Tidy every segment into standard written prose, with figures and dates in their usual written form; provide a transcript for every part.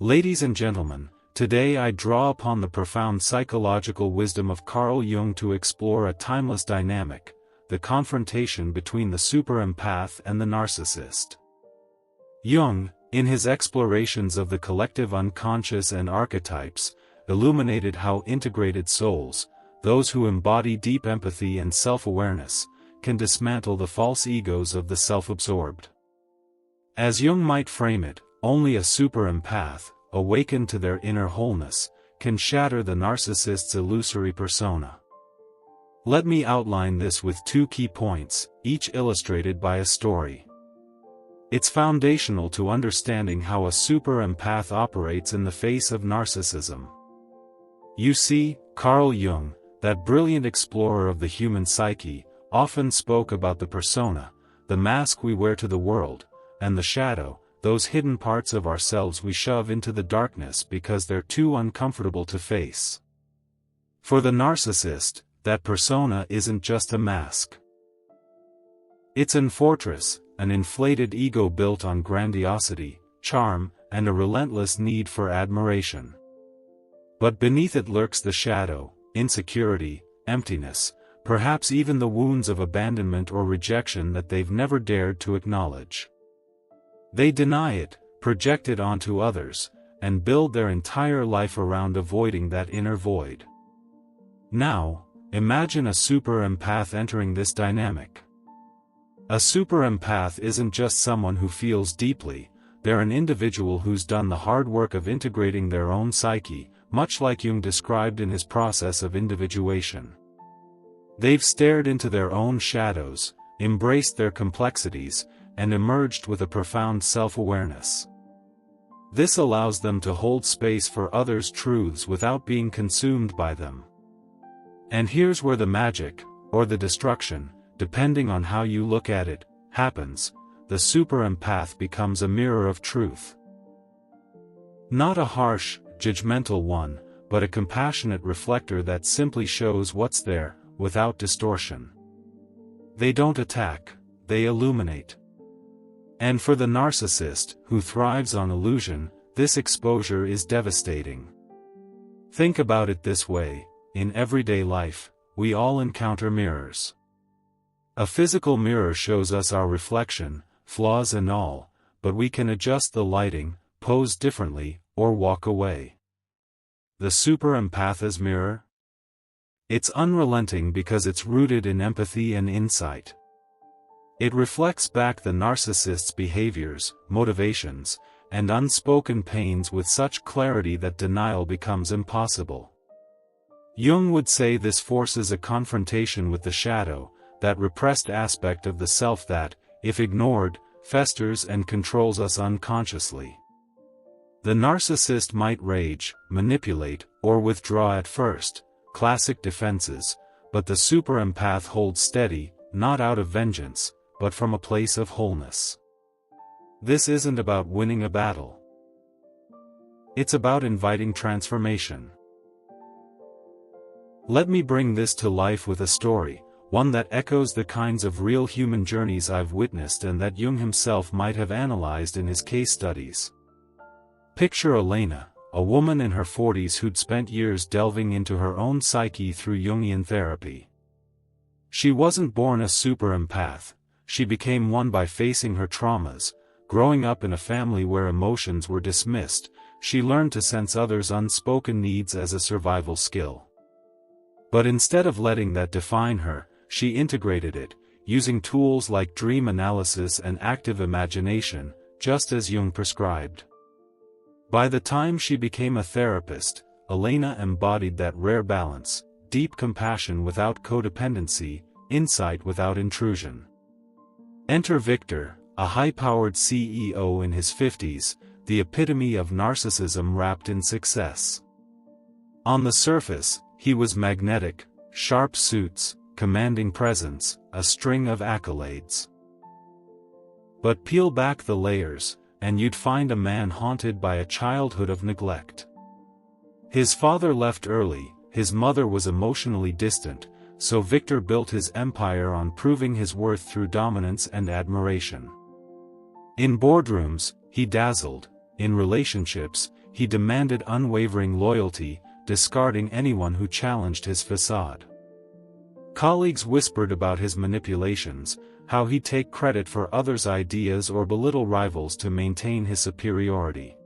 Ladies and gentlemen, today I draw upon the profound psychological wisdom of Carl Jung to explore a timeless dynamic, the confrontation between the super-empath and the narcissist. Jung, in his explorations of the collective unconscious and archetypes, illuminated how integrated souls, those who embody deep empathy and self-awareness, can dismantle the false egos of the self-absorbed. As Jung might frame it, only a super-empath, awakened to their inner wholeness, can shatter the narcissist's illusory persona. Let me outline this with two key points, each illustrated by a story. It's foundational to understanding how a super-empath operates in the face of narcissism. You see, Carl Jung, that brilliant explorer of the human psyche, often spoke about the persona, the mask we wear to the world, and the shadow, those hidden parts of ourselves we shove into the darkness because they're too uncomfortable to face. For the narcissist, that persona isn't just a mask. It's an fortress, an inflated ego built on grandiosity, charm, and a relentless need for admiration. But beneath it lurks the shadow, insecurity, emptiness, perhaps even the wounds of abandonment or rejection that they've never dared to acknowledge. They deny it, project it onto others, and build their entire life around avoiding that inner void. Now, imagine a super-empath entering this dynamic. A super-empath isn't just someone who feels deeply, they're an individual who's done the hard work of integrating their own psyche, much like Jung described in his process of individuation. They've stared into their own shadows, embraced their complexities, and emerged with a profound self-awareness. This allows them to hold space for others' truths without being consumed by them. And here's where the magic, or the destruction, depending on how you look at it, happens. The super-empath becomes a mirror of truth. Not a harsh, judgmental one, but a compassionate reflector that simply shows what's there, without distortion. They don't attack, they illuminate. And for the narcissist, who thrives on illusion, this exposure is devastating. Think about it this way, in everyday life, we all encounter mirrors. A physical mirror shows us our reflection, flaws and all, but we can adjust the lighting, pose differently, or walk away. The super-empath's mirror? It's unrelenting because it's rooted in empathy and insight. It reflects back the narcissist's behaviors, motivations, and unspoken pains with such clarity that denial becomes impossible. Jung would say this forces a confrontation with the shadow, that repressed aspect of the self that, if ignored, festers and controls us unconsciously. The narcissist might rage, manipulate, or withdraw at first, classic defenses, but the super-empath holds steady, not out of vengeance, but from a place of wholeness. This isn't about winning a battle. It's about inviting transformation. Let me bring this to life with a story, one that echoes the kinds of real human journeys I've witnessed and that Jung himself might have analyzed in his case studies. Picture Elena, a woman in her 40s who'd spent years delving into her own psyche through Jungian therapy. She wasn't born a super-empath. She became one by facing her traumas. Growing up in a family where emotions were dismissed, she learned to sense others' unspoken needs as a survival skill. But instead of letting that define her, she integrated it, using tools like dream analysis and active imagination, just as Jung prescribed. By the time she became a therapist, Elena embodied that rare balance, deep compassion without codependency, insight without intrusion. Enter Victor, a high-powered CEO in his 50s, the epitome of narcissism wrapped in success. On the surface, he was magnetic, sharp suits, commanding presence, a string of accolades. But peel back the layers, and you'd find a man haunted by a childhood of neglect. His father left early, his mother was emotionally distant, so Victor built his empire on proving his worth through dominance and admiration. In boardrooms, he dazzled. In relationships, he demanded unwavering loyalty, discarding anyone who challenged his facade. Colleagues whispered about his manipulations, how he'd take credit for others' ideas or belittle rivals to maintain his superiority.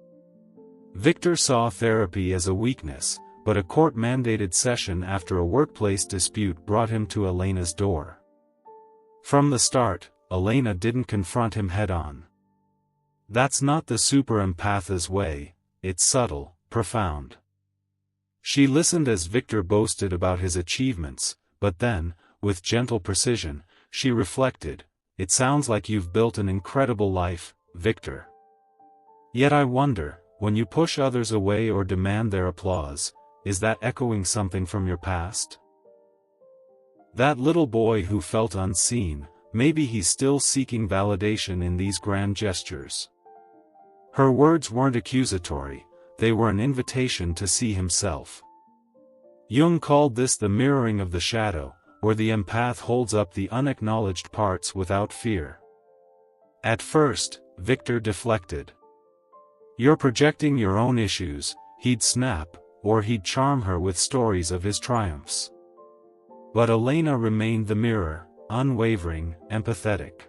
Victor saw therapy as a weakness, but a court-mandated session after a workplace dispute brought him to Elena's door. From the start, Elena didn't confront him head-on. That's not the super-empath's way, it's subtle, profound. She listened as Victor boasted about his achievements, but then, with gentle precision, she reflected, "It sounds like you've built an incredible life, Victor. Yet I wonder, when you push others away or demand their applause, is that echoing something from your past? That little boy who felt unseen, maybe he's still seeking validation in these grand gestures." Her words weren't accusatory, they were an invitation to see himself. Jung called this the mirroring of the shadow, where the empath holds up the unacknowledged parts without fear. At first, Victor deflected. "You're projecting your own issues," he'd snap, or he'd charm her with stories of his triumphs. But Elena remained the mirror, unwavering, empathetic.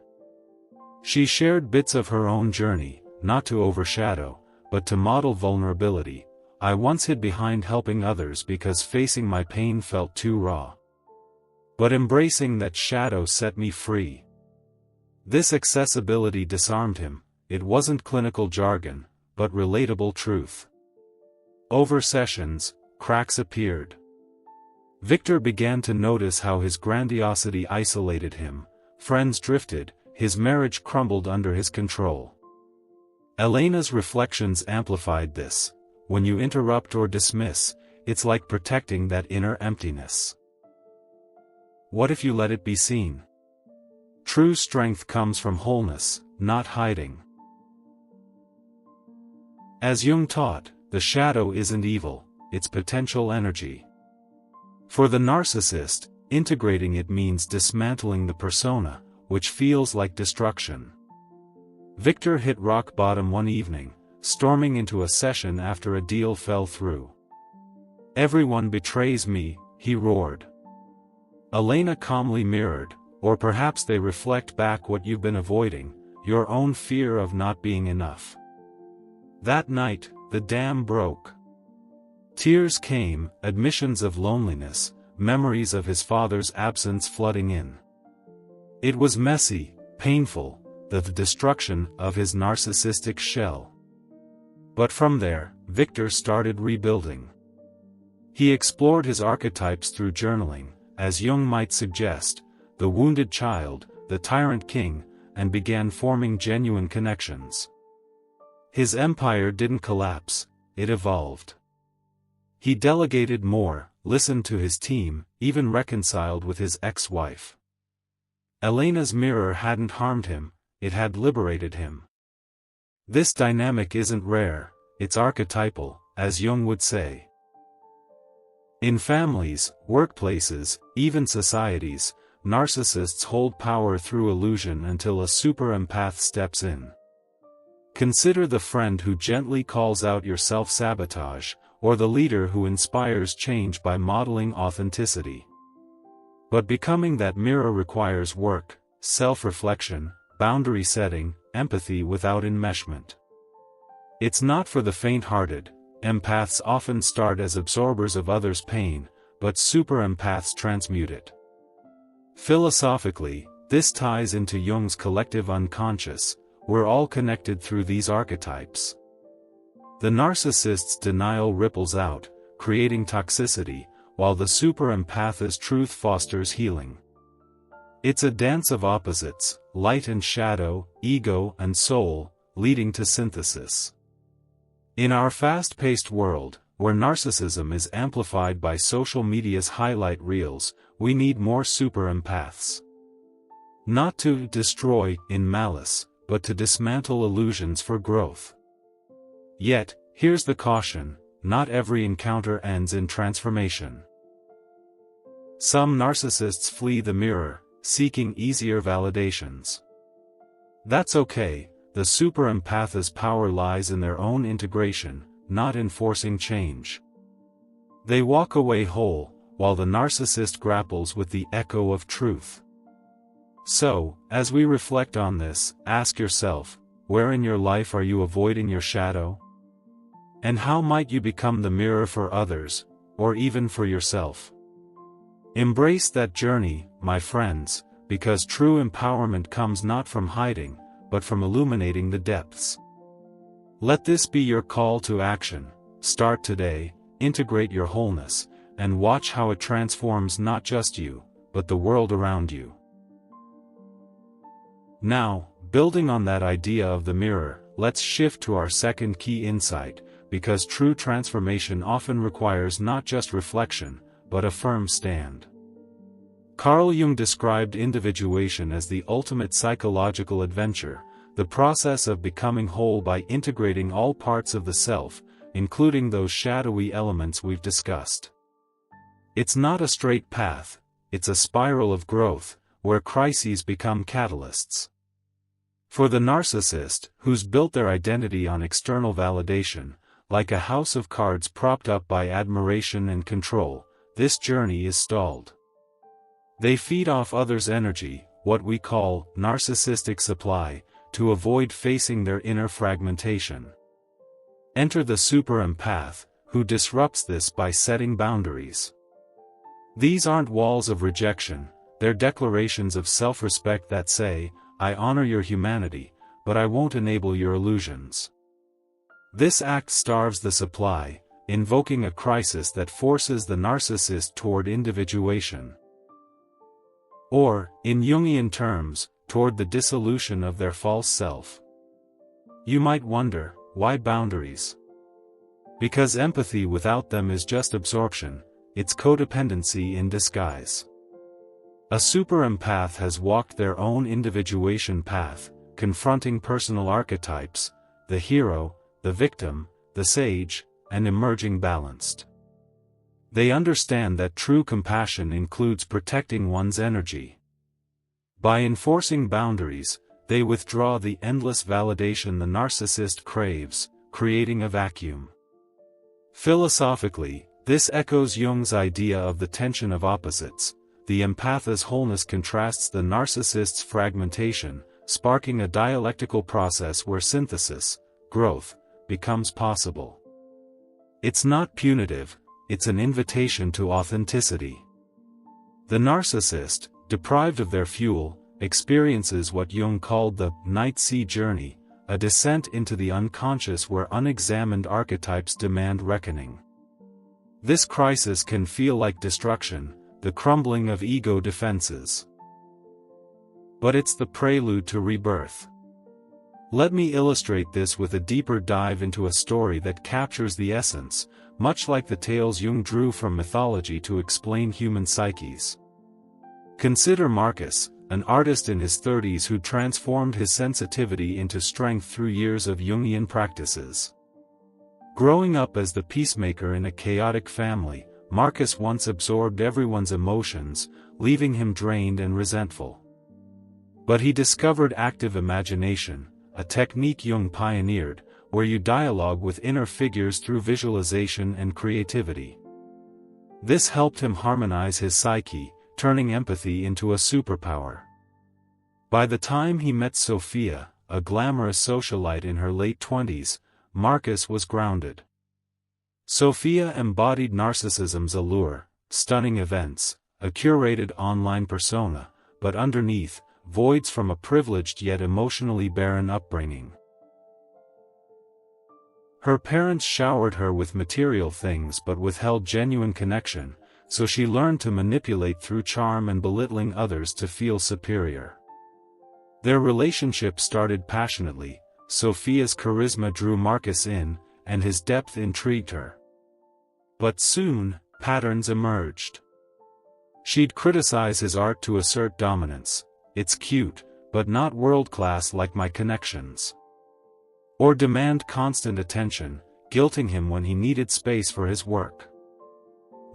She shared bits of her own journey, not to overshadow, but to model vulnerability. "I once hid behind helping others because facing my pain felt too raw. But embracing that shadow set me free." This accessibility disarmed him. It wasn't clinical jargon, but relatable truth. Over sessions, cracks appeared. Victor began to notice how his grandiosity isolated him, friends drifted, his marriage crumbled under his control. Elena's reflections amplified this. When you interrupt or dismiss, it's like protecting that inner emptiness. What if you let it be seen? True strength comes from wholeness, not hiding. As Jung taught, the shadow isn't evil, it's potential energy. For the narcissist, integrating it means dismantling the persona, which feels like destruction. Victor hit rock bottom one evening, storming into a session after a deal fell through. "Everyone betrays me," he roared. Elena calmly mirrored, "Or perhaps they reflect back what you've been avoiding, your own fear of not being enough." That night, the dam broke. Tears came, admissions of loneliness, memories of his father's absence flooding in. It was messy, painful, the destruction of his narcissistic shell. But from there, Victor started rebuilding. He explored his archetypes through journaling, as Jung might suggest, the wounded child, the tyrant king, and began forming genuine connections. His empire didn't collapse, it evolved. He delegated more, listened to his team, even reconciled with his ex-wife. Elena's mirror hadn't harmed him, it had liberated him. This dynamic isn't rare, it's archetypal, as Jung would say. In families, workplaces, even societies, narcissists hold power through illusion until a super-empath steps in. Consider the friend who gently calls out your self-sabotage, or the leader who inspires change by modeling authenticity. But becoming that mirror requires work, self-reflection, boundary setting, empathy without enmeshment. It's not for the faint-hearted. Empaths often start as absorbers of others' pain, but super-empaths transmute it. Philosophically, this ties into Jung's collective unconscious. We're all connected through these archetypes. The narcissist's denial ripples out, creating toxicity, while the super-empath's truth fosters healing. It's a dance of opposites, light and shadow, ego and soul, leading to synthesis. In our fast-paced world, where narcissism is amplified by social media's highlight reels, we need more super-empaths. Not to destroy in malice, but to dismantle illusions for growth. Yet, here's the caution, not every encounter ends in transformation. Some narcissists flee the mirror, seeking easier validations. That's okay, the super empath's power lies in their own integration, not in forcing change. They walk away whole, while the narcissist grapples with the echo of truth. So, as we reflect on this, ask yourself, where in your life are you avoiding your shadow? And how might you become the mirror for others, or even for yourself? Embrace that journey, my friends, because true empowerment comes not from hiding, but from illuminating the depths. Let this be your call to action. Start today, integrate your wholeness, and watch how it transforms not just you, but the world around you. Now, building on that idea of the mirror, let's shift to our second key insight, because true transformation often requires not just reflection, but a firm stand. Carl Jung described individuation as the ultimate psychological adventure, the process of becoming whole by integrating all parts of the self, including those shadowy elements we've discussed. It's not a straight path, it's a spiral of growth, where crises become catalysts. For the narcissist, who's built their identity on external validation, like a house of cards propped up by admiration and control, this journey is stalled. They feed off others' energy, what we call narcissistic supply, to avoid facing their inner fragmentation. Enter the super empath, who disrupts this by setting boundaries. These aren't walls of rejection, they're declarations of self-respect that say, I honor your humanity, but I won't enable your illusions. This act starves the supply, invoking a crisis that forces the narcissist toward individuation. Or, in Jungian terms, toward the dissolution of their false self. You might wonder, why boundaries? Because empathy without them is just absorption, it's codependency in disguise. A super empath has walked their own individuation path, confronting personal archetypes, the hero, the victim, the sage, and emerging balanced. They understand that true compassion includes protecting one's energy. By enforcing boundaries, they withdraw the endless validation the narcissist craves, creating a vacuum. Philosophically, this echoes Jung's idea of the tension of opposites. The empath's wholeness contrasts the narcissist's fragmentation, sparking a dialectical process where synthesis, growth, becomes possible. It's not punitive, it's an invitation to authenticity. The narcissist, deprived of their fuel, experiences what Jung called the night sea journey, a descent into the unconscious where unexamined archetypes demand reckoning. This crisis can feel like destruction, the crumbling of ego defenses. But it's the prelude to rebirth. Let me illustrate this with a deeper dive into a story that captures the essence, much like the tales Jung drew from mythology to explain human psyches. Consider Marcus, an artist in his 30s who transformed his sensitivity into strength through years of Jungian practices. Growing up as the peacemaker in a chaotic family, Marcus once absorbed everyone's emotions, leaving him drained and resentful. But he discovered active imagination, a technique Jung pioneered, where you dialogue with inner figures through visualization and creativity. This helped him harmonize his psyche, turning empathy into a superpower. By the time he met Sophia, a glamorous socialite in her late 20s, Marcus was grounded. Sophia embodied narcissism's allure, stunning events, a curated online persona, but underneath, voids from a privileged yet emotionally barren upbringing. Her parents showered her with material things but withheld genuine connection, so she learned to manipulate through charm and belittling others to feel superior. Their relationship started passionately. Sophia's charisma drew Marcus in, and his depth intrigued her. But soon, patterns emerged. She'd criticize his art to assert dominance. It's cute, but not world-class like my connections. Or demand constant attention, guilting him when he needed space for his work.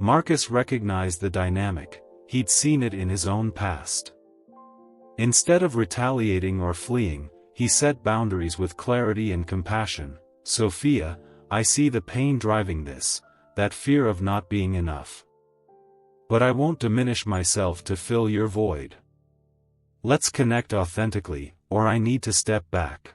Marcus recognized the dynamic, he'd seen it in his own past. Instead of retaliating or fleeing, he set boundaries with clarity and compassion. Sophia, I see the pain driving this, that fear of not being enough. But I won't diminish myself to fill your void. Let's connect authentically, or I need to step back.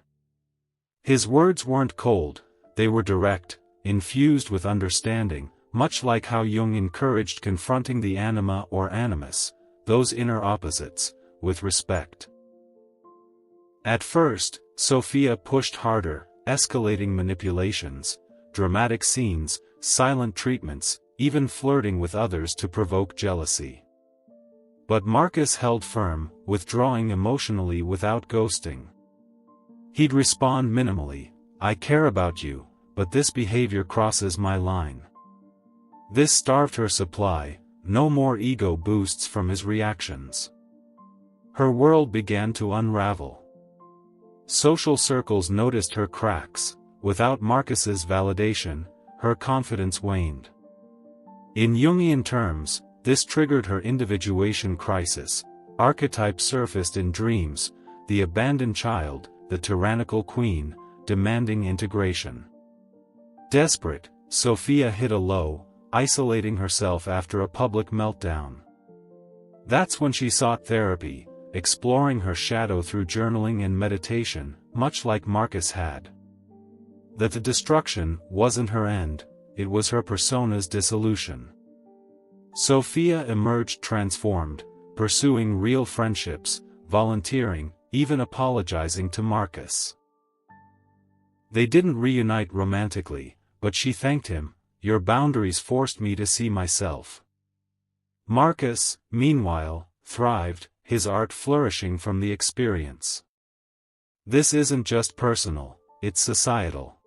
His words weren't cold, they were direct, infused with understanding, much like how Jung encouraged confronting the anima or animus, those inner opposites, with respect. At first, Sophia pushed harder, escalating manipulations, dramatic scenes, silent treatments, even flirting with others to provoke jealousy. But Marcus held firm, withdrawing emotionally without ghosting. He'd respond minimally, I care about you, but this behavior crosses my line. This starved her supply, no more ego boosts from his reactions. Her world began to unravel. Social circles noticed her cracks. Without Marcus's validation, her confidence waned. In Jungian terms, this triggered her individuation crisis. Archetypes surfaced in dreams, the abandoned child, the tyrannical queen, demanding integration. Desperate, Sophia hit a low, isolating herself after a public meltdown. That's when she sought therapy, exploring her shadow through journaling and meditation, much like Marcus had. That the destruction wasn't her end, it was her persona's dissolution. Sophia emerged transformed, pursuing real friendships, volunteering, even apologizing to Marcus. They didn't reunite romantically, but she thanked him, your boundaries forced me to see myself. Marcus, meanwhile, thrived, his art flourishing from the experience. This isn't just personal, it's societal.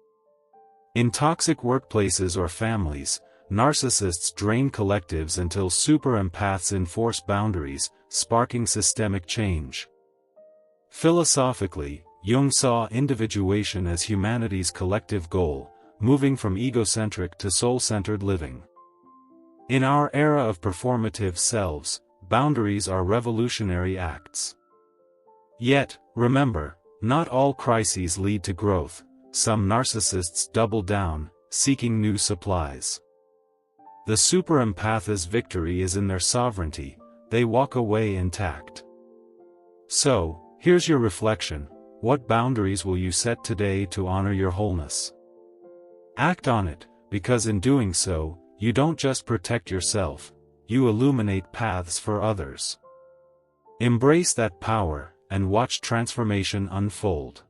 In toxic workplaces or families, narcissists drain collectives until super-empaths enforce boundaries, sparking systemic change. Philosophically, Jung saw individuation as humanity's collective goal, moving from egocentric to soul-centered living. In our era of performative selves, boundaries are revolutionary acts. Yet, remember, not all crises lead to growth. Some narcissists double down, seeking new supplies. The super-empath's victory is in their sovereignty, they walk away intact. So, here's your reflection, what boundaries will you set today to honor your wholeness? Act on it, because in doing so, you don't just protect yourself, you illuminate paths for others. Embrace that power, and watch transformation unfold.